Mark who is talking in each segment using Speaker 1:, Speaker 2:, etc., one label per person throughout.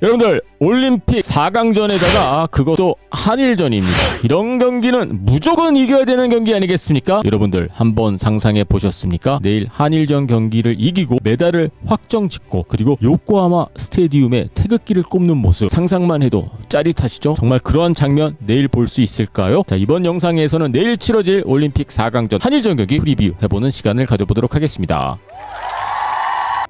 Speaker 1: 여러분들 올림픽 4강전에다가 그것도 한일전입니다. 이런 경기는 무조건 이겨야 되는 경기 아니겠습니까? 여러분들 한번 상상해 보셨습니까? 내일 한일전 경기를 이기고 메달을 확정짓고 그리고 요코하마 스테디움에 태극기를 꼽는 모습 상상만 해도 짜릿하시죠? 정말 그러한 장면 내일 볼 수 있을까요? 자, 이번 영상에서는 내일 치러질 올림픽 4강전 한일전 경기 프리뷰 해보는 시간을 가져보도록 하겠습니다.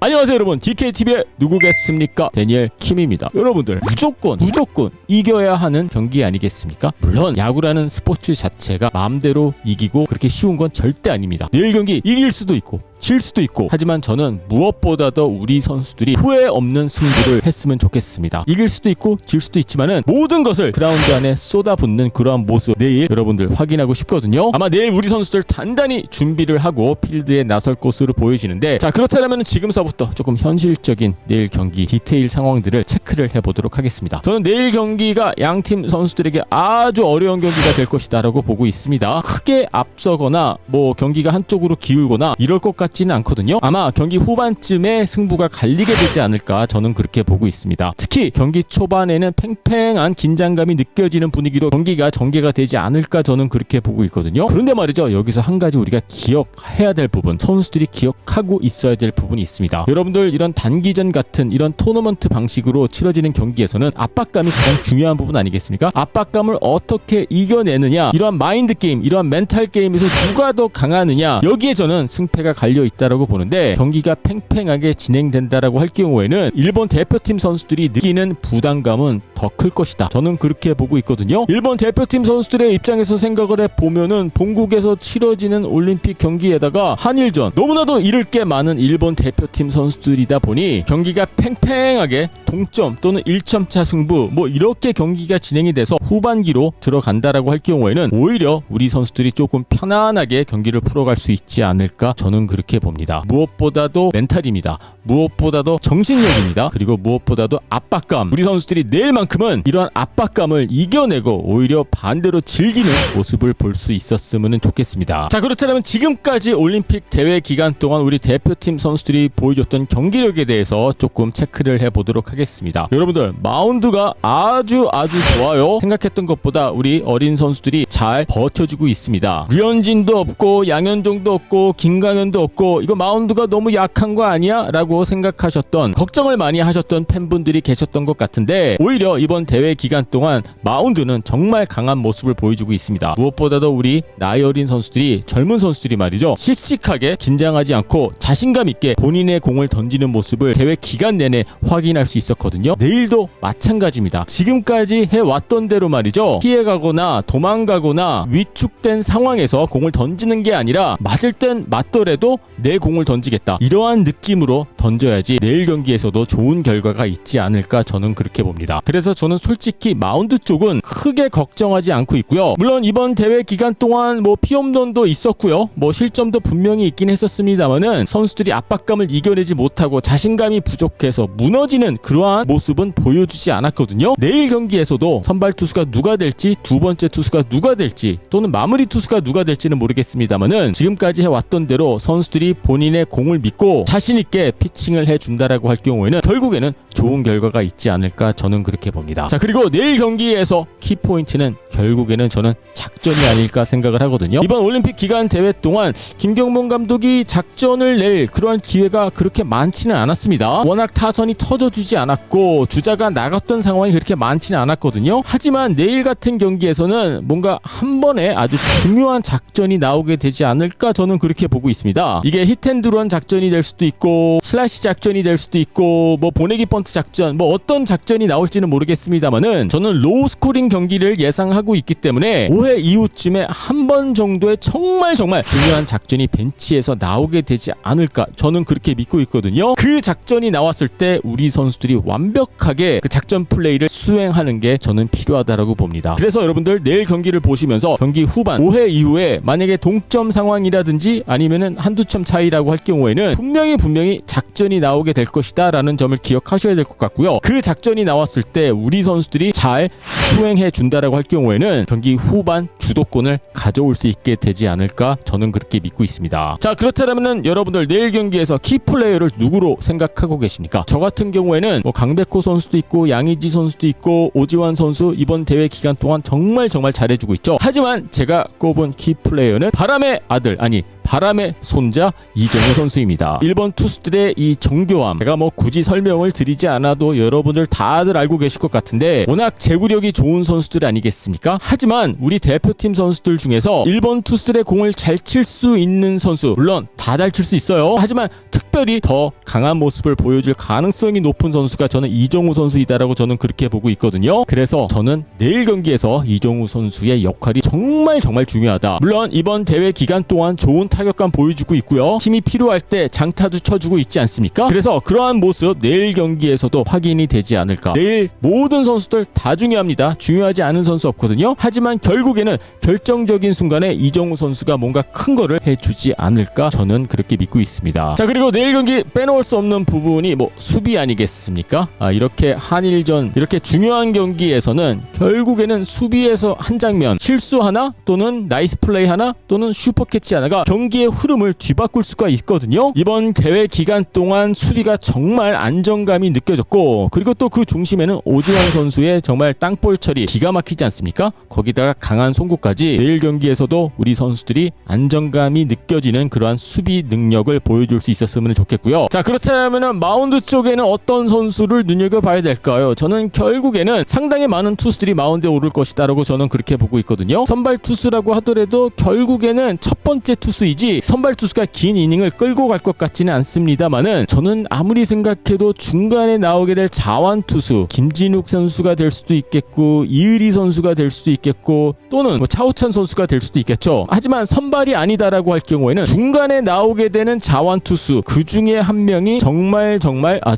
Speaker 1: 안녕하세요 여러분, DKTV의 누구겠습니까? 데니엘 킴입니다. 여러분들 무조건 이겨야 하는 경기 아니겠습니까? 물론 야구라는 스포츠 자체가 마음대로 이기고 그렇게 쉬운 건 절대 아닙니다. 내일 경기 이길 수도 있고 질 수도 있고, 하지만 저는 무엇보다도 우리 선수들이 후회 없는 승부를 했으면 좋겠습니다. 이길 수도 있고 질 수도 있지만은 모든 것을 그라운드 안에 쏟아붓는 그러한 모습 내일 여러분들 확인하고 싶거든요. 아마 내일 우리 선수들 단단히 준비를 하고 필드에 나설 것으로 보여지는데, 자, 그렇다면 지금서부터 조금 현실적인 내일 경기 디테일 상황들을 체크를 해보도록 하겠습니다. 저는 내일 경기가 양팀 선수들에게 아주 어려운 경기가 될 것이다 라고 보고 있습니다. 크게 앞서거나 뭐 경기가 한쪽으로 기울거나 이럴 것 같지는 않거든요. 아마 경기 후반쯤에 승부가 갈리게 되지 않을까 저는 그렇게 보고 있습니다. 특히 경기 초반에는 팽팽한 긴장감이 느껴지는 분위기로 경기가 전개가 되지 않을까 저는 그렇게 보고 있거든요. 그런데 말이죠, 여기서 한 가지 우리가 기억해야 될 부분, 선수들이 기억하고 있어야 될 부분이 있습니다. 여러분들 이런 단기전 같은 이런 토너먼트 방식으로 치러지는 경기에서는 압박감이 가장 중요한 부분 아니겠습니까? 압박감을 어떻게 이겨내느냐, 이러한 마인드 게임, 이러한 멘탈 게임에서 누가 더 강하느냐, 여기에 저는 승패가 갈려 있다라고 보는데, 경기가 팽팽하게 진행된다라고 할 경우에는 일본 대표팀 선수들이 느끼는 부담감은 더 클 것이다. 저는 그렇게 보고 있거든요. 일본 대표팀 선수들의 입장에서 생각을 해보면은 본국에서 치러지는 올림픽 경기에다가 한일전, 너무나도 잃을 게 많은 일본 대표팀 선수들이다 보니 경기가 팽팽하게 동점 또는 1점차 승부 뭐 이렇게 경기가 진행이 돼서 후반기로 들어간다라고 할 경우에는 오히려 우리 선수들이 조금 편안하게 경기를 풀어갈 수 있지 않을까 저는 그렇게 봅니다. 무엇보다도 멘탈입니다. 무엇보다도 정신력입니다. 그리고 무엇보다도 압박감. 우리 선수들이 내일만큼은 이러한 압박감을 이겨내고 오히려 반대로 즐기는 모습을 볼 수 있었으면 좋겠습니다. 자, 그렇다면 지금까지 올림픽 대회 기간 동안 우리 대표팀 선수들이 보여줬던 경기력에 대해서 조금 체크를 해보도록 하겠습니다. 여러분들 마운드가 아주 좋아요. 생각했던 것보다 우리 어린 선수들이 잘 버텨주고 있습니다. 류현진도 없고 양현종도 없고 김강현도 없고 이거 마운드가 너무 약한 거 아니야? 라고 생각하셨던, 걱정을 많이 하셨던 팬분들이 계셨던 것 같은데, 오히려 이번 대회 기간 동안 마운드는 정말 강한 모습을 보여주고 있습니다. 무엇보다도 우리 나이 어린 선수들이, 젊은 선수들이 말이죠, 씩씩하게 긴장하지 않고 자신감 있게 본인의 공을 던지는 모습을 대회 기간 내내 확인할 수 있었거든요. 내일도 마찬가지입니다. 지금까지 해왔던 대로 말이죠, 피해가거나 도망가거나 위축된 상황에서 공을 던지는 게 아니라 맞을 땐 맞더라도 내 공을 던지겠다, 이러한 느낌으로 던져야지 내일 경기에서도 좋은 결과가 있지 않을까 저는 그렇게 봅니다. 그래서 저는 솔직히 마운드 쪽은 크게 걱정하지 않고 있고요. 물론 이번 대회 기간 동안 뭐 피홈런도 있었고요, 뭐 실점도 분명히 있긴 했었습니다만은 선수들이 압박감을 이겨내지 못하고 자신감이 부족해서 무너지는 그러한 모습은 보여주지 않았거든요. 내일 경기에서도 선발 투수가 누가 될지, 두 번째 투수가 누가 될지, 또는 마무리 투수가 누가 될지는 모르겠습니다만은 지금까지 해왔던 대로 선수들이 본인의 공을 믿고 자신있게 피칭을 해준다라고 할 경우에는 결국에는 좋은 결과가 있지 않을까 저는 그렇게 봅니다. 자, 그리고 내일 경기에서 키포인트는 결국에는 저는 작전이 아닐까 생각을 하거든요. 이번 올림픽 기간 대회 동안 김경문 감독이 작전을 낼 그러한 기회가 그렇게 많지는 않았습니다. 워낙 타선이 터져주지 않았고 주자가 나갔던 상황이 그렇게 많지는 않았거든요. 하지만 내일 같은 경기에서는 뭔가 한 번에 아주 중요한 작전이 나오게 되지 않을까 저는 그렇게 보고 있습니다. 이게 히트앤드런 작전이 될 수도 있고 슬래시 작전이 될 수도 있고 뭐 보내기 번트 작전, 뭐 어떤 작전이 나올지는 모르겠습니다만은 저는 로우 스코링 경기를 예상하고 있기 때문에 5회 이후쯤에 한 번 정도의 정말 중요한 작전이 벤치에서 나오게 되지 않을까 저는 그렇게 믿고 있거든요. 그 작전이 나왔을 때 우리 선수들이 완벽하게 그 작전 플레이를 수행하는 게 저는 필요하다라고 봅니다. 그래서 여러분들 내일 경기를 보시면서 경기 후반 5회 이후에 만약에 동점 상황이라든지 아니면은 한두 점 차이라고 할 경우에는 분명히 작전이 나오게 될 것이다 라는 점을 기억하셔야 될 것 같고요. 그 작전이 나왔을 때 우리 선수들이 잘 수행해 준다라고 할 경우에는 경기 후반 주도권을 가져올 수 있게 되지 않을까 저는 그렇게 믿고 있습니다. 자, 그렇다면은 여러분들 내일 경기에서 키플레이어를 누구로 생각하고 계십니까? 저 같은 경우에는 뭐 강백호 선수도 있고 양의지 선수도 있고 오지환 선수 이번 대회 기간 동안 정말 잘해주고 있죠. 하지만 제가 꼽은 키플레이어는 바람의 아들, 아니 바람의 손자 이정우 선수입니다. 일본 투수들의 이 정교함, 제가 뭐 굳이 설명을 드리지 않아도 여러분들 다들 알고 계실 것 같은데 워낙 제구력이 좋은 선수들 아니겠습니까? 하지만 우리 대표팀 선수들 중에서 일본 투수들의 공을 잘 칠 수 있는 선수, 물론 다 잘 칠 수 있어요. 하지만 특별히 더 강한 모습을 보여줄 가능성이 높은 선수가 저는 이정우 선수이다라고 저는 그렇게 보고 있거든요. 그래서 저는 내일 경기에서 이정우 선수의 역할이 정말 중요하다. 물론 이번 대회 기간 동안 좋은 타격감 보여주고 있고요. 팀이 필요할 때 장타도 쳐주고 있지 않습니까? 그래서 그러한 모습 내일 경기에서도 확인이 되지 않을까. 내일 모든 선수들 다 중요합니다. 중요하지 않은 선수 없거든요. 하지만 결국에는 결정적인 순간에 이정우 선수가 뭔가 큰 거를 해주지 않을까 저는 그렇게 믿고 있습니다. 자, 그리고 내일 경기 빼놓을 수 없는 부분이 뭐 수비 아니겠습니까? 이렇게 한일전 이렇게 중요한 경기에서는 결국에는 수비에서 한 장면 실수 하나 또는 나이스 플레이 하나 또는 슈퍼캐치 하나가 경기의 흐름을 뒤바꿀 수가 있거든요. 이번 대회 기간 동안 수비가 정말 안정감이 느껴졌고, 그리고 또 그 중심에는 오지환 선수의 정말 땅볼 처리 기가 막히지 않습니까? 거기다가 강한 송구까지 내일 경기에서도 우리 선수들이 안정감이 느껴지는 그러한 수비 능력을 보여줄 수 있었으면 좋겠고요. 자, 그렇다면 마운드 쪽에는 어떤 선수를 눈여겨봐야 될까요? 저는 결국에는 상당히 많은 투수들이 마운드에 오를 것이다라고 저는 그렇게 보고 있거든요. 선발 투수라고 하더라도 결국에는 첫 번째 투수이지 선발 투수가 긴 이닝을 끌고 갈 것 같지는 않습니다만은, 저는 아무리 생각해도 중간에 나오게 될 자완 투수 김진욱 선수가 될 수도 있겠고 이의리 선수가 될 수도 있겠고 또는 뭐 차우찬 선수가 될 수도 있겠죠. 하지만 선발이 아니다라고 할 경우에는 중간에 나오게 되는 자완 투수 그 중에 한 명이 정말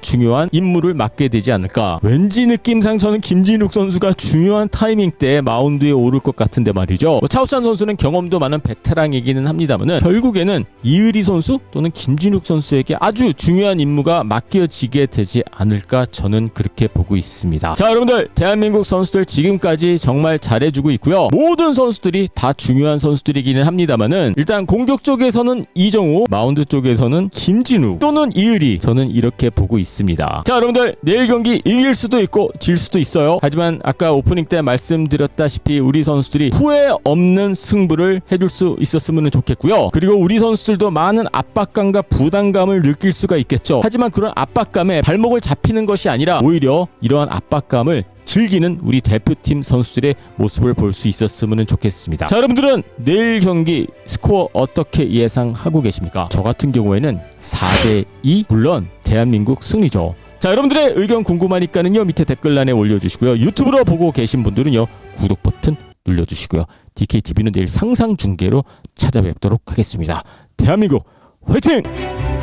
Speaker 1: 중요한 임무를 맡게 되지 않을까. 왠지 느낌상 저는 김진욱 선수가 중요한 타이밍 때 마운드에 오를 것 같은데 말이죠. 뭐 차우찬 선수는 경험도 많은 베테랑이기는 합니다만은 결국에는 이의리 선수 또는 김진욱 선수에게 아주 중요한 임무가 맡겨지게 되지 않을까 저는 그렇게 보고 있습니다. 자, 여러분들 대한민국 선수들 지금까지 정말 잘해주고 있고요. 모든 선수들이 다 중요한 선수들이기는 합니다만은 일단 공격 쪽에서는 이정우, 마운드 쪽에서는 김진욱 또는 이의리, 저는 이렇게 보고 있습니다. 자, 여러분들 내일 경기 이길 수도 있고 질 수도 있어요. 하지만 아까 오프닝 때 말씀드렸다시피 우리 선수들이 후회 없는 승부를 해줄 수 있었으면 좋겠고요. 그리고 우리 선수들도 많은 압박감과 부담감을 느낄 수가 있겠죠. 하지만 그런 압박감에 발목을 잡히는 것이 아니라 오히려 이러한 압박감을 즐기는 우리 대표팀 선수들의 모습을 볼 수 있었으면 좋겠습니다. 자, 여러분들은 내일 경기 스코어 어떻게 예상하고 계십니까? 저 같은 경우에는 4대2, 물론 대한민국 승리죠. 자, 여러분들의 의견 궁금하니까는요 밑에 댓글란에 올려주시고요. 유튜브로 보고 계신 분들은요 구독 버튼 눌러주시고요. DKTV는 내일 상상 중계로 찾아뵙도록 하겠습니다. 대한민국 화이팅!